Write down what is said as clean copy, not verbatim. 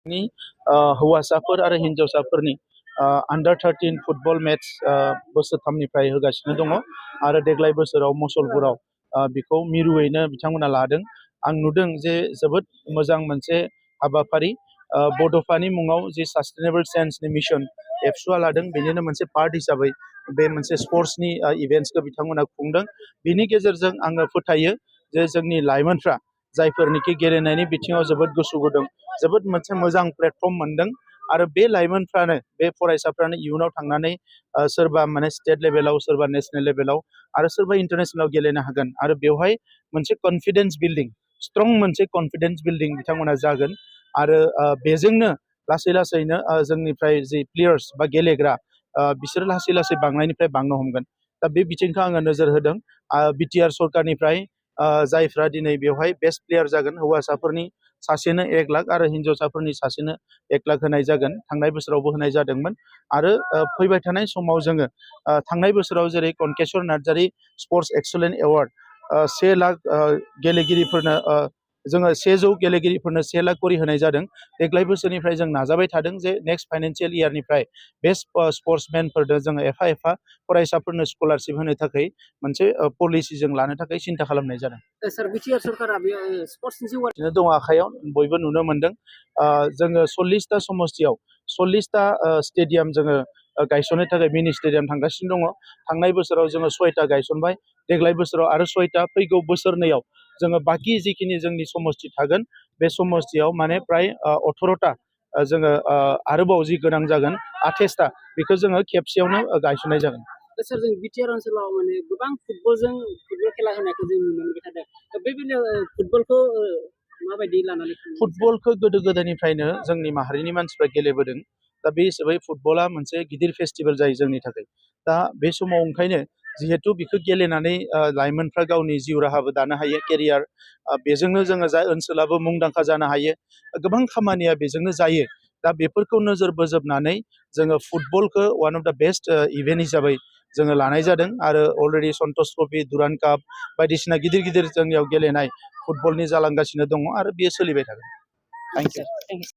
नि हौवासाफोर आरो हिन्जावसाफोरनि आन्डार 13 फुटबल मेट्च बोसोरथामनिफ्राय होगासिनो दङ आरो देग्लाय बोसोराव मसलपुराव बेखौ मिरुयैनो बिथांमोना लादों। आं नुदों जे जोबोद मोजां मोनसे हाबाफारि बड'फानि मुङाव जि सास्टेनेबल साइन्सनि मिशन एबसुआ लादों बेनिनो मोनसे पार्ट हिसाबै बे मोनसे स्पर्ट्सनि इभेन्ट्सखौ बिथांमोना खुंदों। बिनि गेजेरजों आङो फोथायो जे जोंनि लाइमोनफ्रा जायफोरनिखि गेलेनायनि बिथिङाव जोबोद गोसो गुदुं जोबोद मोनसे मोजां प्लेटफर्म मोनदों आरो बे लाइमोनफ्रानो बे फरायसाफ्रानो इयुनाव थांनानै सोरबा माने स्टेट लेभेलाव सोरबा नेशनेल लेभेलाव आरो सोरबा इन्टारनेशनेलाव गेलेनो हागोन आरो बेवहाय मोनसे कनफिडेन्स बिल्डिं स्ट्रं मोनसे कनफिडेन्स बिल्डिं बिथांमोना जागोन आरो बेजोंनो लासै लासैनो जोंनिफ्राय जि प्लेयार्स बा गेलेग्रा बिसोर लासै लासै बांनायनिफ्राय बांनो हमगोन। दा बे बिथिंखौ आङो नोजोर होदों। बिटिआर सरकारनिफ्राय जायफ्रा दिनै बेवहाय बेस्ट प्लेयार जागोन हौवासाफोरनि सासेनो 1 लाख आरो हिन्जावसाफोरनि सासेनो 1 लाख होनाय जागोन। थांनाय बोसोरावबो होनाय जादोंमोन आरो फैबाय थानाय समाव जोङो थांनाय बोसोराव जेरै Kankeshwar Narzary sports excellent award 1 lakh गेलेगिरिफोरनो जोङो 100 गेलेगिरिफोरनो 1 लाख करि होनाय जादों। देग्लाय बोसोरनिफ्राय जों नाजाबाय थादों जे नेक्स्ट फाइनान्सियेल इयारनिफ्राय बेस्ट स्पर्ट्समेनफोरनो जोङो एफा एफा फरायसाफोरनो स्कलारशिप होनो थाखाय मोनसे पलिसि जों लानो थाखाय सिन्था खालामनाय जादों। सर बिटिआर सरकारा बे स्पर्ट्सनि दङ आखायाव बयबो नुनो मोनदों। जोङो 40टा समस्तियाव 40टा स्टेडियाम जोङो गायसननो थाखाय मिनि स्टेडियाम थांगासिनो दङ। थांनाय बोसोराव जोङो 6टा गायसनबाय। देग्लाय बोसोराव आरो 6टा फैगौ बोसोरनैयाव जोङो बाखि जिखिनि जोंनि समस्ति थागोन बे समस्तियाव माने प्राय 18टा जोङो आरोबाव जि गोनां जागोन 28टा बेखौ जोङो खेबसेयावनो गायसननाय जागोन। सर जों बिटिआर ओनसोलाव माने गोबां फुटबल खेला होनायखौ जों नुनो मोनबाय थादों। बे बेलायाव फुटबलखौ माबायदि लानानै फुटबलखौ गोदो गोदायनिफ्रायनो जोंनि माहारिनि मानसिफ्रा गेलेबोदों। दा बे हिसाबै फुटबला मोनसे गिदिर फेस्टिभेल जायो जोंनि थाखाय। दा बे समाव ओंखायनो जिहेथु बेखौ गेलेनानै लाइमोनफ्रा गावनि जिउ राहाबो दानो हायो केरियार बेजोंनो जोङो जा ओनसोलाबो मुंदांखा जानो हायो। गोबां खामानिया बेजोंनो जायो। दा बेफोरखौ नोजोर बोजोबनानै जोङो फुटबलखौ one of the best event हिसाबै जोङो लानाय जादों आरो अलरेडि सन्तोष ट्रफि दुरान्ड काप बायदिसिना गिदिर गिदिर जोंनियाव गेलेनाय फुटबलनि जालांगासिनो दङ आरो बेयो सोलिबाय थागोन। Thank you.